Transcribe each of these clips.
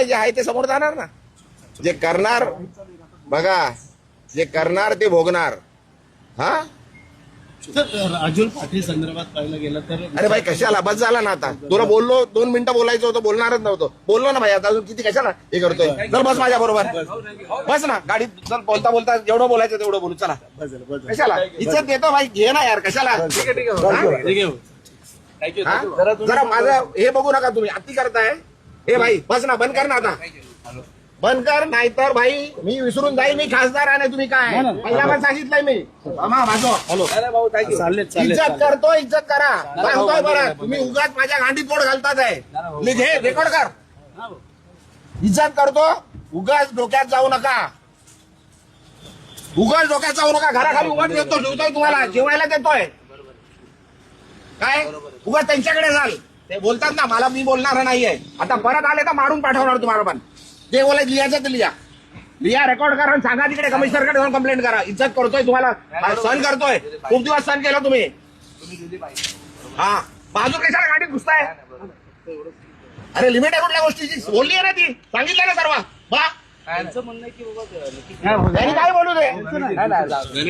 नाही, जे आहे ते समोर जाणार ना. जे करणार बघा, जे करणार ते भोगणार. हा राजूर पाटील संदर्भात पाहिलं गेलं तर अरे भाई कशाला, बस झाला ना आता. तुला बोललो 2 मिनिटं बोलायचं होतं, बोलणारच नव्हतं. बोललो ना भाई, आता अजून किती कशाला हे करतोय. चल बस माझ्या बरोबर, बस ना गाडीत. चल बोलता बोलता जेवढं बोलायचं तेवढं बोलू. चला कशाला इज्जत देतो भाई, घे ना यार कशाला. जरा माझं हे बघू नका तुम्ही, अति करताय. हे भाई बस ना, बंद कर ना आता, बंद कर. नाहीतर भाई मी विसरून जाईल मी खासदार आहे. तुम्ही काय पहिला पण सांगितलंय मी. हॅलो इज्जत करतो, इज्जत करा. सांगतोय बरं, तुम्ही उगाच माझ्या गांडीत पोट घालतात आहे. घे रेकॉर्ड कर. इज्जत करतो, उगाच डोक्यात जाऊ नका. उगाच डोक्यात जाऊ नका. घराखाली उगाच देतो, ठेवतोय तुम्हाला, जेवायला देतोय. काय उगाच त्यांच्याकडे जाल. ते बोलतात ना मला, मी बोलणार नाहीये. आता परत आले तर मारून पाठवणार तुम्हाला. पण ते बोलायचं लिहायचं तर लिहा, रेकॉर्ड करा आणि सांगा तिकडे कमिशनरकडे जाऊन कंप्लेंट करा. इज्जत करतोय तुम्हाला, सहन करतोय. खूप दिवस सहन केलं तुम्ही. हा बाजू कशाला गाडीत घुसताय. अरे लिमिट आहे कुठल्या गोष्टीची, बोलली आहे ना ती, सांगितलं ना सर्व. त्यांनी काय बोलू दे,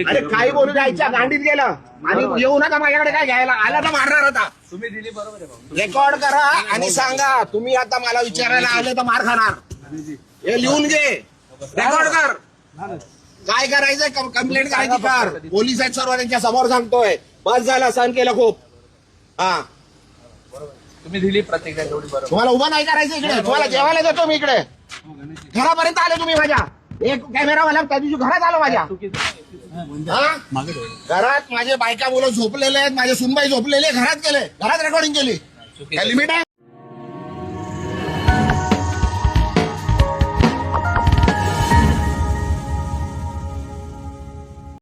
अरे काही बोलू द्यायच्या. गांडीत गेलं आणि येऊ नका माझ्याकडे काय घ्यायला. आला तर मारणार होता. तुम्ही दिली बरोबर. रेकॉर्ड करा आणि सांगा. तुम्ही आता मला विचारायला आले तर मार खाणार. हे लिहून घे, रेकॉर्ड कर. काय करायचंय, कंप्लेंट करायची कर. पोलीस आहेत सर्व, त्यांच्या समोर सांगतोय. बस झाला, सहन केलं खूप. हा तुम्ही दिली प्रतिक्रिया तेवढी बरोबर. तुम्हाला उभं नाही करायचं इकडे. तुम्हाला जेवायला देतो मी इकडे. घरापर्यंत आले तुम्ही माझ्या. एक कॅमेरावाला त्या दिवशी घरात आलो माझ्या. घरात माझे बायका मुलं झोपलेले आहेत, माझे सुनबाई झोपलेले, घरात गेले, घरात रेकॉर्डिंग केली. काय लिमिट आहे.